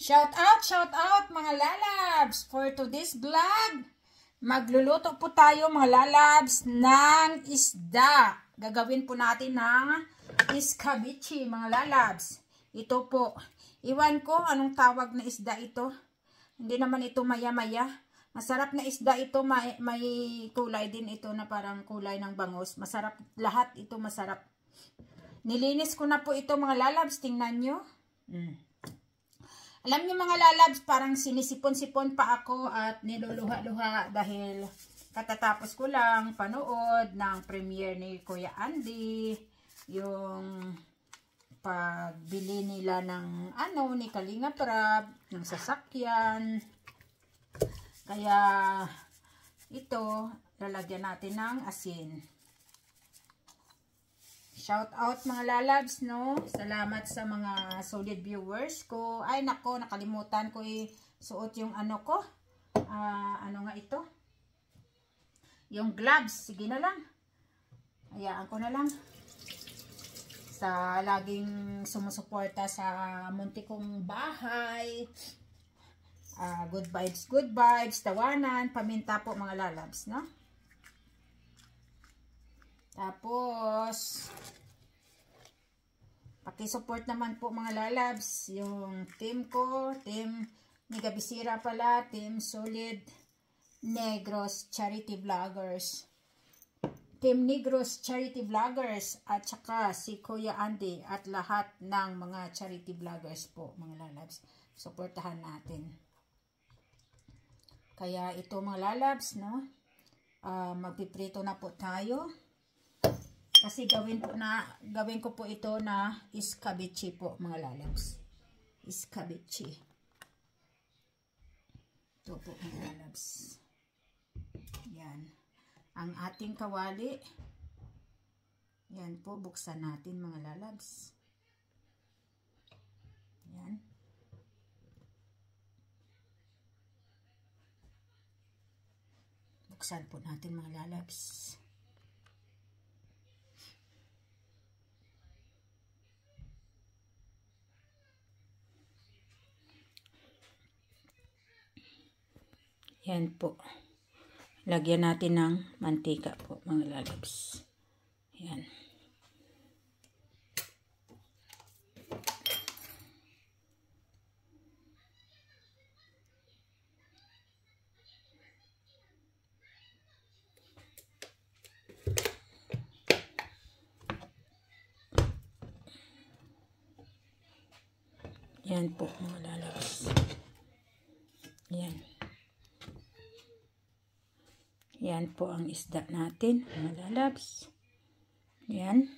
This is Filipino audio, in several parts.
Shout out mga lalabs! For today's vlog, magluluto po tayo mga lalabs ng isda. Gagawin po natin ng iskabichi mga lalabs. Ito po, iwan ko anong tawag na isda ito. Hindi naman ito maya-maya. Masarap na isda ito, may kulay din ito na parang kulay ng bangus. Masarap, lahat ito masarap. Nilinis ko na po ito mga lalabs, tingnan nyo. Alam niyo mga lalabs, parang sinisipon-sipon pa ako at niluluha-luha dahil katatapos ko lang panood ng premiere ni Kuya Andy, yung pagbili nila ng ni Kalinga Prab, ng sasakyan. Kaya ito, lalagyan natin ng asin. Shout out mga lalabs, no? Salamat sa mga solid viewers ko. Ay nako, nakalimutan ko isuot yung ko. Ano nga ito? Yung gloves. Sige na lang. Hayaan ko na lang. Sa laging sumusuporta sa munti kong bahay. Good vibes, tawanan, paminta po mga lalabs, no? Tapos, paki-support naman po mga lalabs, yung team ko, team Niga Bisira pala, team Solid Negros Charity Vloggers. Team Negros Charity Vloggers at saka si Kuya Andy at lahat ng mga charity vloggers po mga lalabs. Supportahan natin. Kaya ito mga lalabs, no? Magpiprito na po tayo. Kasi gawin ko po ito na iskabichi po mga lalabs. Iskabichi. Ito po mga lalabs. Yan. Ang ating kawali. Yan po, buksan natin mga lalabs. Yan. Buksan po natin mga lalabs. Yan po. Lagyan natin ng mantika po mga lalabs. Yan. Yan po mga lalabs. Yan. Yan po ang isda natin, mga lalabs. Yan.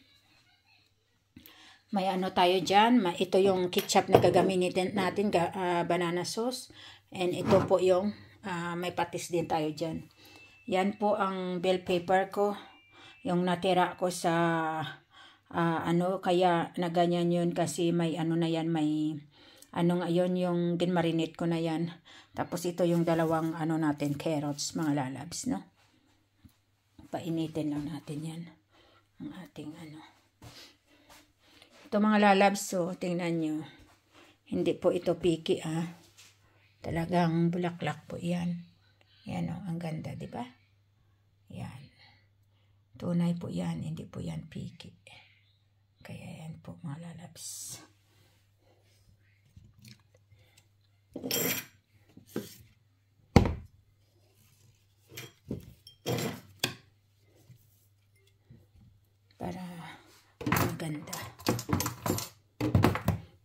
May tayo dyan. Ito yung ketchup na gagamitin natin, banana sauce. And ito po yung may patis din tayo dyan. Yan po ang bell pepper ko. Yung natira ko sa kaya na ganyan yun kasi may na yan, may ngayon yung ginmarinate ko na yan. Tapos ito yung dalawang natin, carrots, mga lalabs, no? Painitin lang natin yan. Ang ating Ito mga lalabs, so tingnan nyo. Hindi po ito picky, Talagang bulaklak po yan. Yan ang ganda, di ba? Yan. Tunay po yan, hindi po yan picky. Kaya yan po mga lalabs. Para maganda.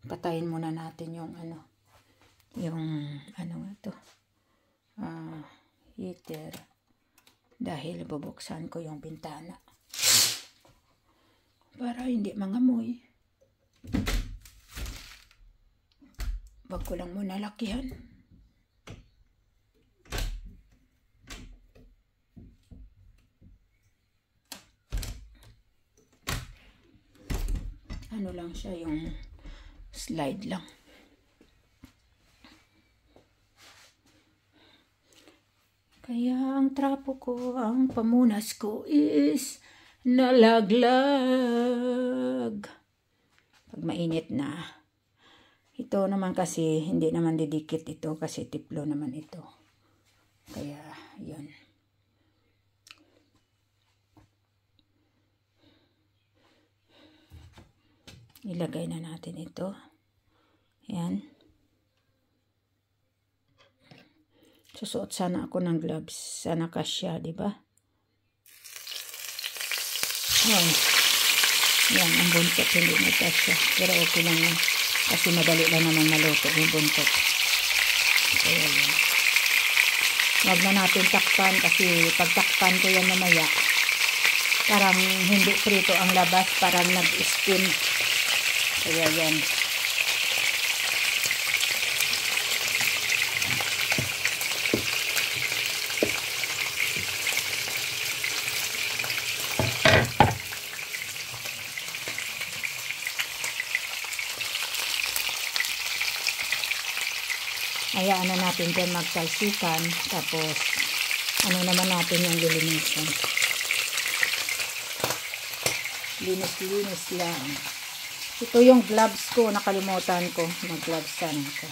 Patayin muna natin yung heater dahil bubuksan ko yung bintana para hindi mangamoy. Wag ko lang muna lakihan. Lang siya, yung slide lang. Kaya ang trapo ko, ang pamunas ko is nalaglag. Pag mainit na, Ito naman kasi hindi naman didikit ito kasi tiplo naman ito. Kaya yun. Ilagay na natin ito. Yan. Susuot sana ako ng gloves. Sana kasya, di ba? Yan. Yan, ang buntot hindi na kasya. Pero okay lang yan. Kasi madali lang naman maluto yung buntot. Kaya yan. Huwag na natin takpan kasi pag takpan ko yan mamaya, parang hindi prito ang labas, parang nag-steam. Kaya yan. Hayaan na natin dyan magsalsikan. Tapos, ano naman natin yung lilinisan. Linis-linis lang. Ito yung gloves ko. Nakalimutan ko. Mag-gloves sana ako.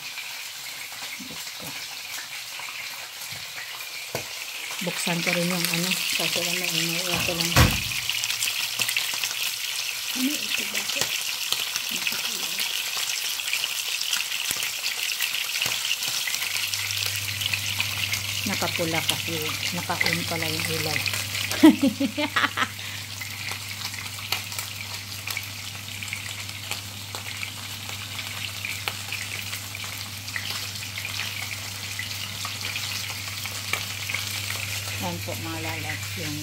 Buksan ko rin yung ano. Kasi ano, iniiwa ko lang. Ano ito bakit? Nakapula kasi naka-on pala yung ilaw. Yan po mga lalat yung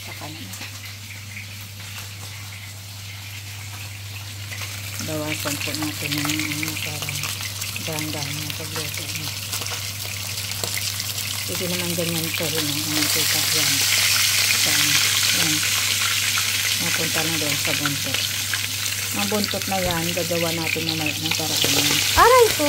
saka naman bawasan po natin yung para dahan-dahan yung pagluto niya. Pwede naman ganyan po rin ang mantika yan. Yan. Napunta na doon sa buntot. Ang buntot na yan, gagawa natin mamaya ng paraan yan. Aray ko!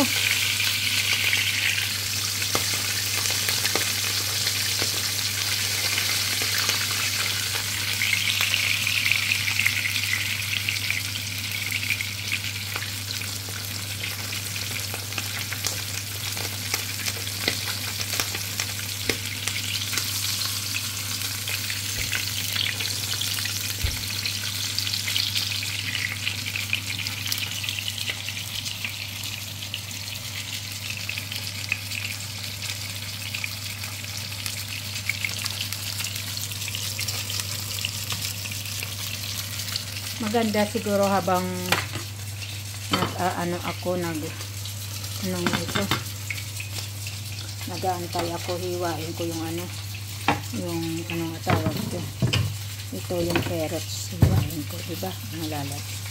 Maganda siguro habang nag-aantay ako, hiwain ko yung tawag ko. Ito yung carrots, hiwain ko, diba? Malalat.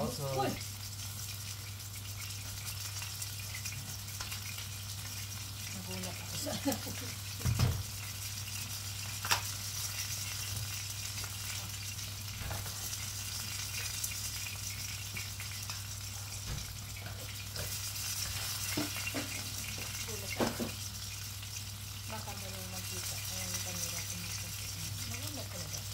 Awesome. Nagulat ako sa baka ba yung magkita. Ayan yung kamera ko magkita. Nagulat talaga ako.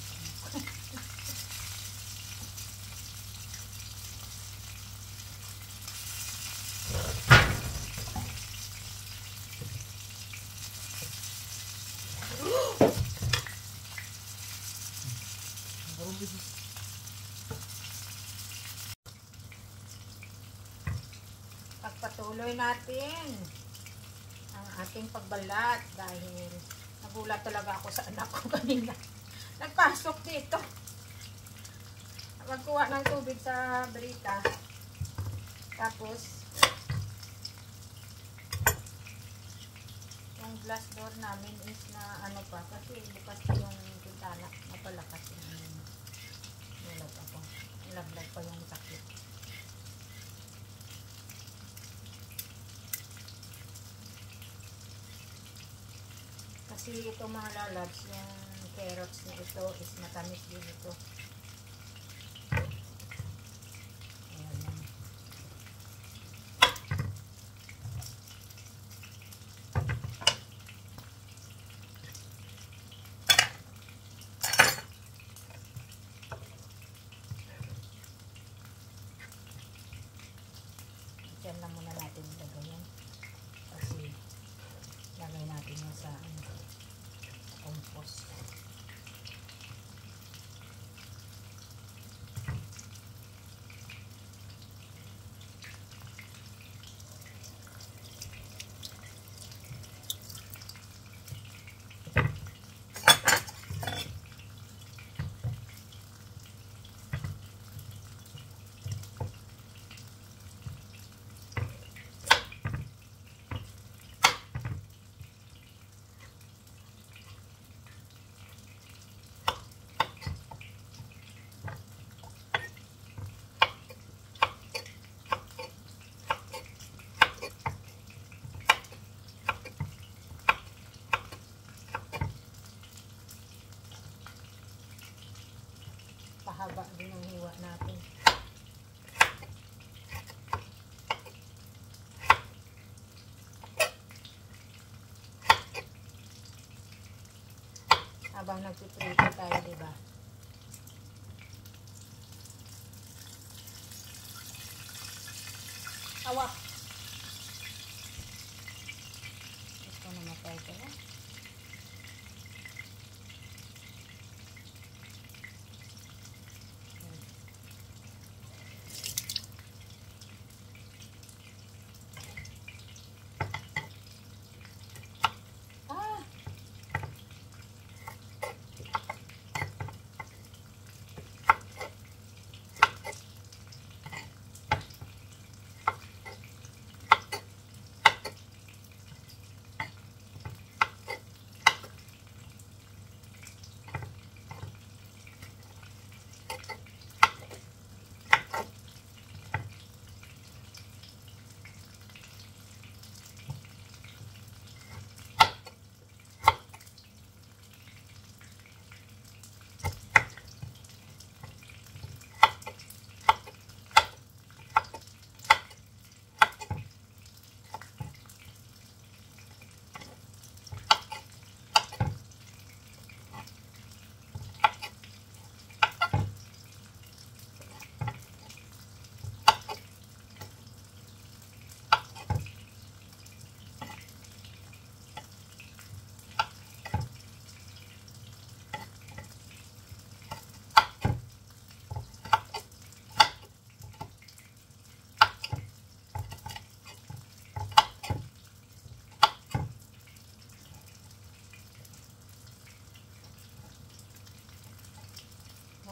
Pagpatuloy natin ang ating pagbalat dahil nagulat talaga ako sa anak ko kanina. Nagpasok dito. Magkuha ng tubig sa brita. Tapos yung glass door namin is na ano pa, kasi bukas pa yung pintana, napalakas yung nilab ako. Nilaglag pa yung takip. Kasi ito mga lalabs, yung carrots na ito is matamis din ito. Diyan lang muna natin ilagay yan. Kasi lagay natin yan sa compost. Pahaba din ang hiwa natin. Habang nagpiprito tayo, diba? Awa! Ito namatay ka na.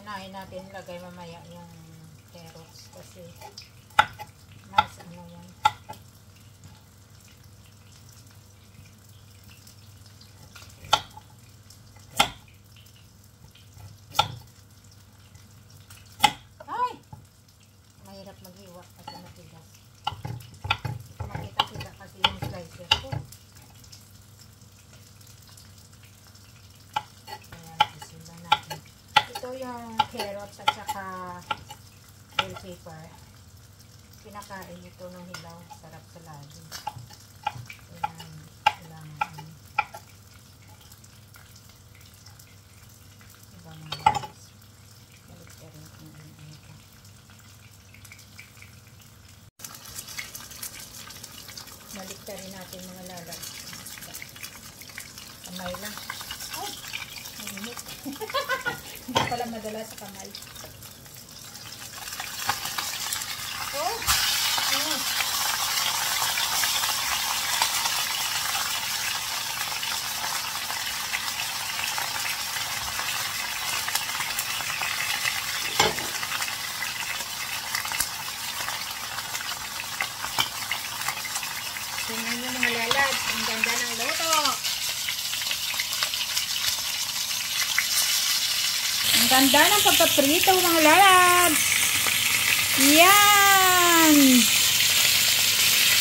Unahin natin lagay mamaya yung carrots kasi mas ano yan. Ay! Mahirap maghiwa kasi matigas. Makita-kita kasi yung slicer ko. Ito yung carrots at saka bell pepper. Kinakain ito ng hilaw. Sarap sa lagi. Ayan. Kailangan. Diba mga guys? Balik ka rin kung ano ito. Balik ka rin natin mga lalag. Kamay lang. Ay! Mainit. Hindi pala madala sa kamay. Oh! Oh! Tingnan nyo mga lalad. Ang ganda ng luto. Ganda ng pagpaprito mga lalabs. Yan.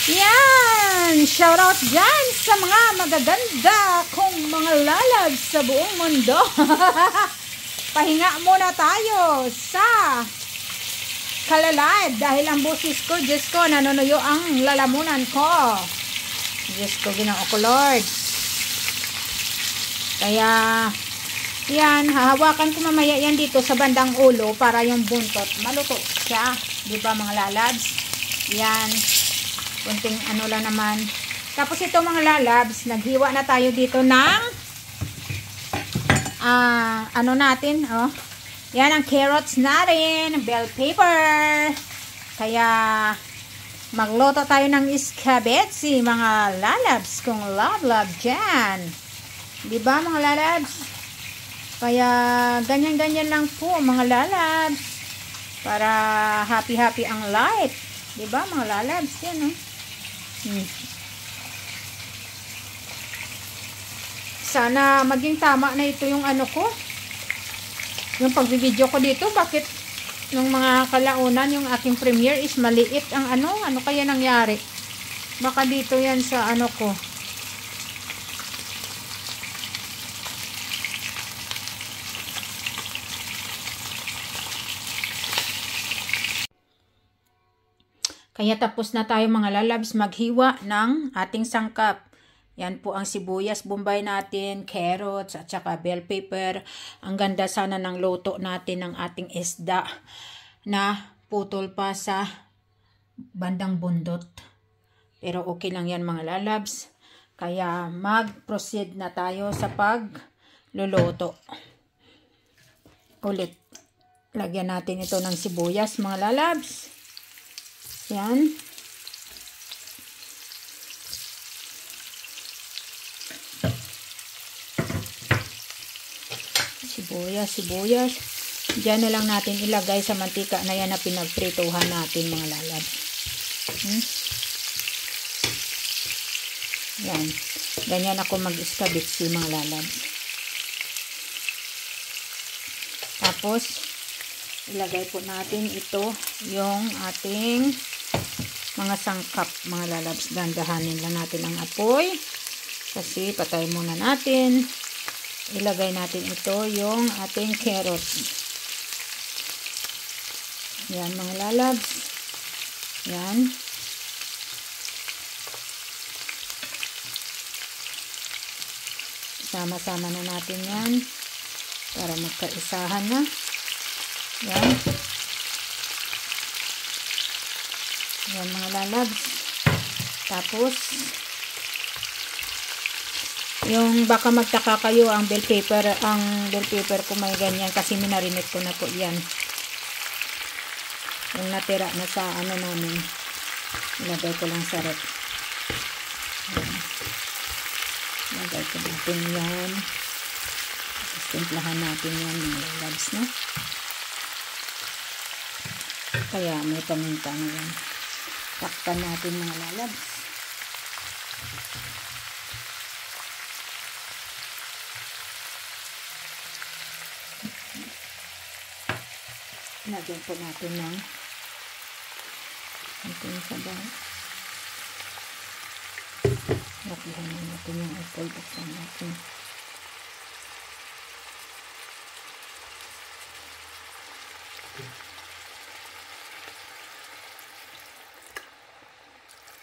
Yan. Shoutout dyan sa mga magaganda kong mga lalabs sa buong mundo. Pahinga muna tayo sa kalalad dahil ang busis ko, Diyos ko, nanunuyo ang lalamunan ko. Diyos ko, Ginoo ko, Lord. Kaya, yan, hahawakan ko mamaya yan dito sa bandang ulo para yung buntot maluto siya. Diba mga lalabs? Yan. Kunting ano lang naman. Tapos ito mga lalabs, naghiwa na tayo dito ng ano natin, oh. Yan ang carrots natin, bell pepper. Kaya magluto tayo ng iskabetsi mga lalabs kung love dyan. Diba mga lalabs? Kaya ganyan-ganyan lang po mga lalabs. Para happy ang life. Diba mga lalabs? Yan oh. Sana maging tama na ito yung ano ko. Yung pagbibideo ko dito. Bakit nung mga kalaunan yung aking premiere is maliit ang ano. Ano kaya nangyari? Baka dito yan sa ano ko. Kaya tapos na tayo mga lalabs maghiwa ng ating sangkap. Yan po ang sibuyas bombay natin, carrots at saka bell pepper. Ang ganda sana ng luto natin ng ating isda na putol pa sa bandang bundot. Pero okay lang yan mga lalabs. Kaya mag-proceed na tayo sa pagluluto. Ulit. Lagyan natin ito ng sibuyas mga lalabs. Yan. Sibuyas. Diyan na lang natin ilagay sa mantika na yan na pinagprituhan natin mga lalabs. Yan. Ganyan ako mag-iskabitsi mga lalabs. Tapos, ilagay po natin ito yung ating mga sangkap mga lalabs. Dandahanin lang natin ang apoy kasi patay muna natin. Ilagay natin ito yung ating carrots. Yan mga lalabs. Yan. Sama-sama na natin yan para magkaisahan na. Yan. Yan mga lalabs. Tapos, yung baka magtaka kayo ang bell pepper ko may ganyan kasi minarinate ko na po yan. Yung natira na sa ano namin. Ilagay ko lang sa rep. Ilagay ko natin yan. Tapos timplahan natin yan mga lalabs na. Kaya may paminta na yan. Takpan natin mga lalabs. Lagyan po natin ng ating sabaw. Lagyan natin yung apple. Buksan natin.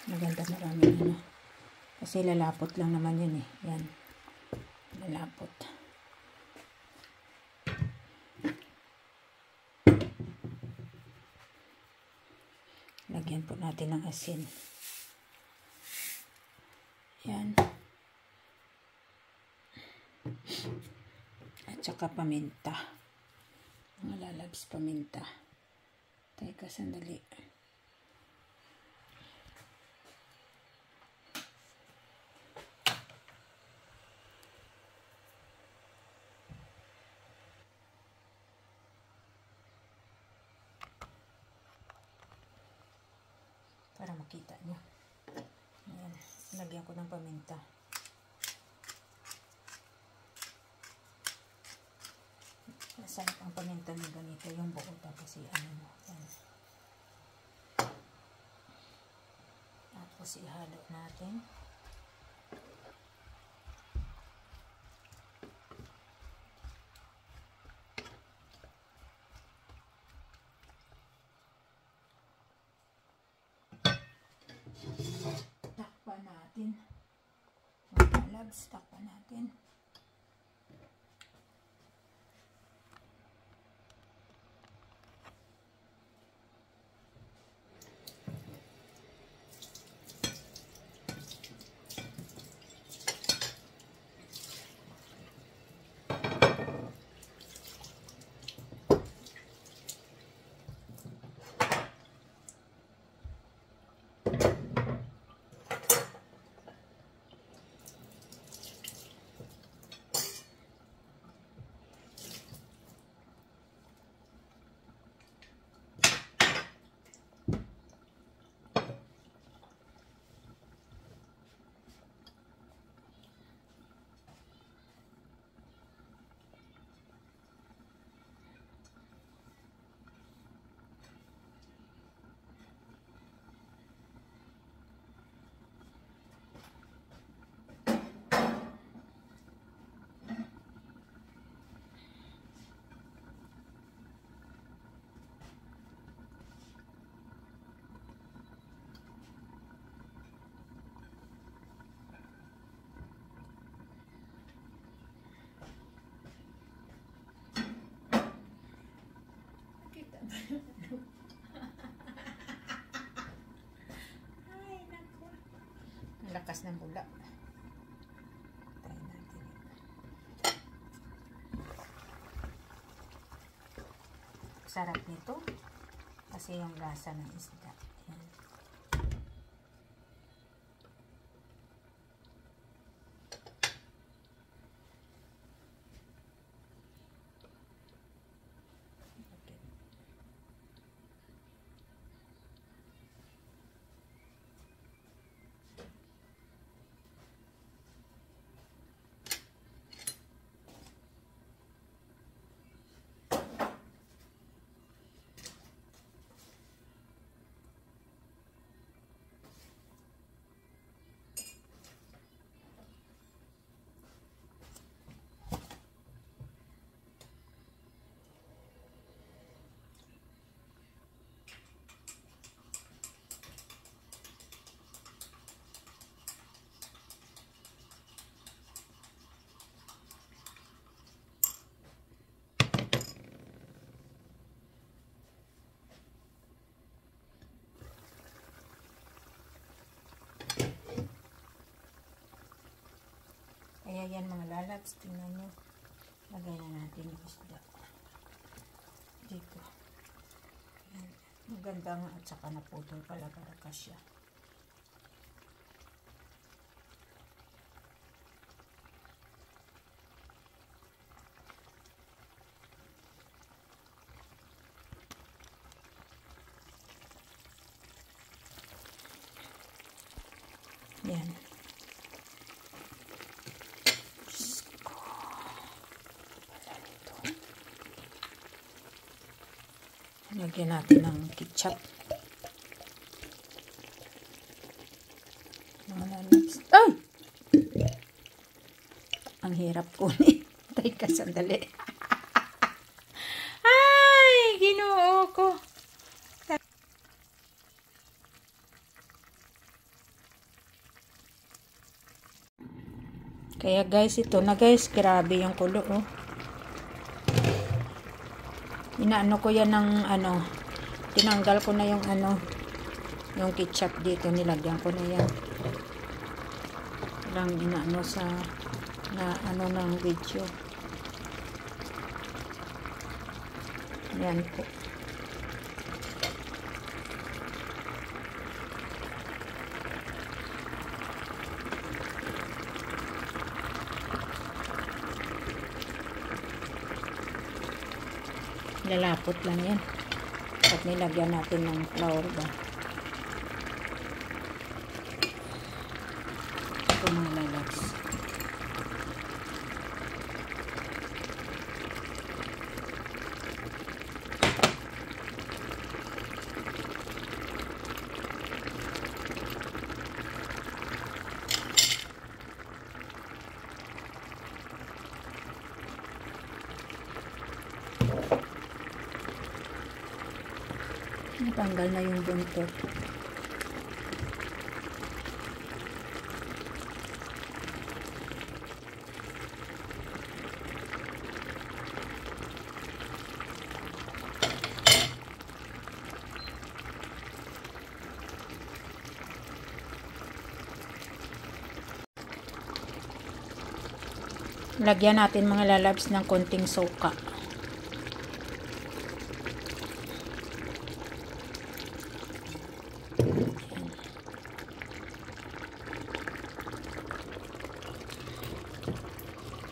Maganda marami ano. Kasi lalapot lang naman yun eh. Yan. Lalapot. Lagyan po natin ng asin. Yan. At saka paminta. Mga lalabs paminta. Teka, sandali. Para makita nyo. Ayan. Lagyan ko ng paminta. Masarap ang paminta ng ganito, yung buo tapos ano mo. Yan. Tapos ihalo natin. Takpan natin. Mga labs, takpan natin. Ay, naku. Ang lakas ng bula. Tayo natin. Sarap nito. Kasi yung lasa ng isda. Yan. Kaya yan mga lalabs, tingnan nyo. Lagay na natin yung isda. Dito. Yan. Maganda nga at saka naputol pala para kasya. Yan. Lagyan natin ng ketchup. Ay! Ang hirap kunin. Tay ka sandali. Ay! Ginoo ko. Kaya guys, ito na guys. Grabe yung kulo, oh. Inaano ko yan ng ano, tinanggal ko na yung ano, yung ketchup dito, nilagyan ko na yan. Lang inaano sa, na ano ng video. Yan po. Lalapot lang yan. At nilagyan natin ng flour ba. Ito mga lalabs. Natanggal na yung buntot. Lagyan natin mga lalabs ng konting soka.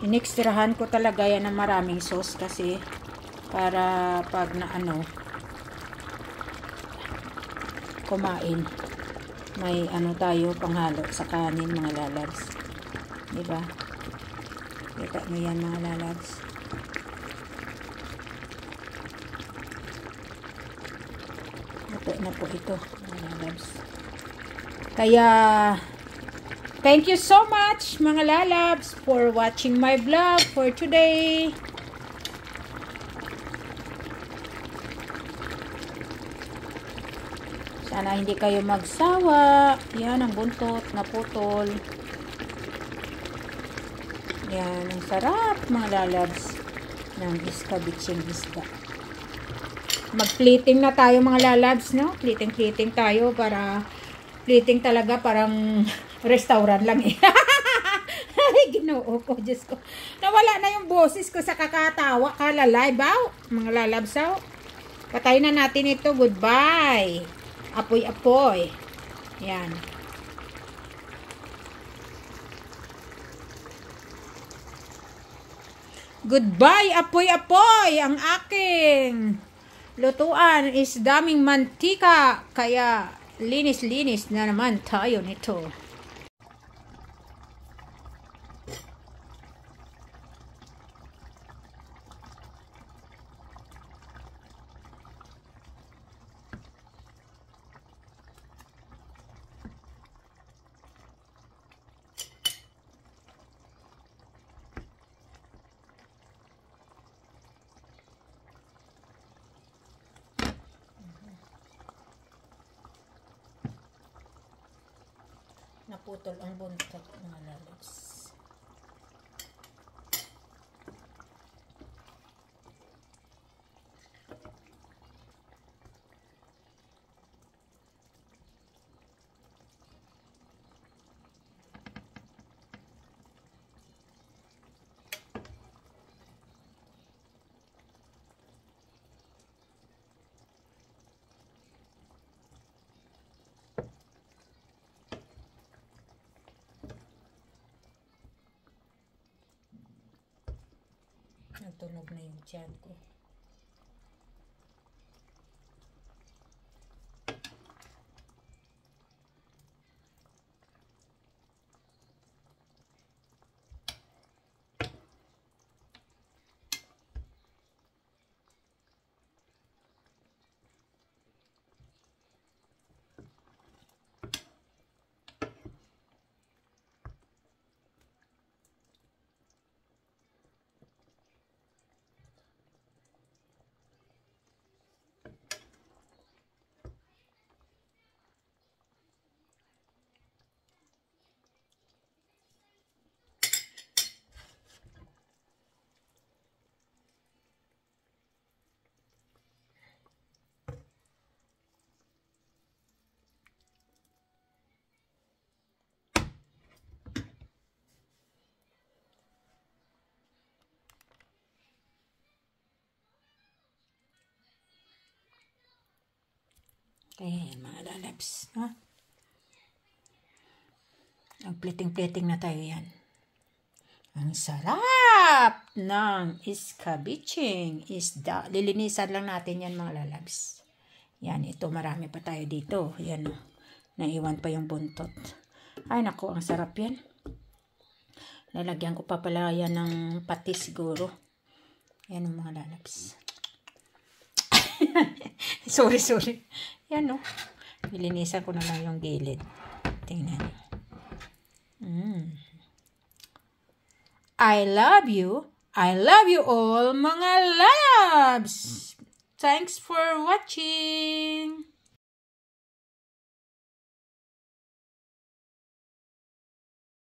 Inekstrahan ko talaga yan ng maraming sauce kasi para pag na kumain may tayo panghalo sa kanin mga lalabs. Diba? Kita nyo yan mga lalabs. Ito na po ito mga lalabs. Kaya thank you so much mga lalabs for watching my vlog for today. Sana hindi kayo magsawa. Yan ang buntot na putol. Yan, ang sarap mga lalabs ng iskabitsing isda. Mag-plating na tayo mga lalabs, no? Plating tayo para plating talaga parang restaurant lang eh. Ay, Ginoo ko, Diyos ko. Nawala na yung boses ko sa kakatawa. Kalalay, baw. Mga lalabs, oh. Patayin na natin ito. Goodbye. Apoy-apoy. Yan. Goodbye, apoy-apoy! Ang aking lutuan is daming mantika. Kaya, linis-linis na naman tayo nito. Naputol ang buntot mga lalabs. Nagtunog na yung tiyan ko. Ayan mga lalabs. Ha? Nag-plating na tayo yan. Ang sarap ng iskabitsing isda. Lilinisan lang natin yan mga lalabs. Yan, ito marami pa tayo dito. Yan o. Naiwan pa yung buntot. Ay naku, ang sarap yan. Lalagyan ko pa pala yan ng patis siguro. Yan o mga lalabs. sorry. Yan o. Nilinisan ko na lang yung gilid. Tingnan. I love you all mga lalabs. Thanks for watching!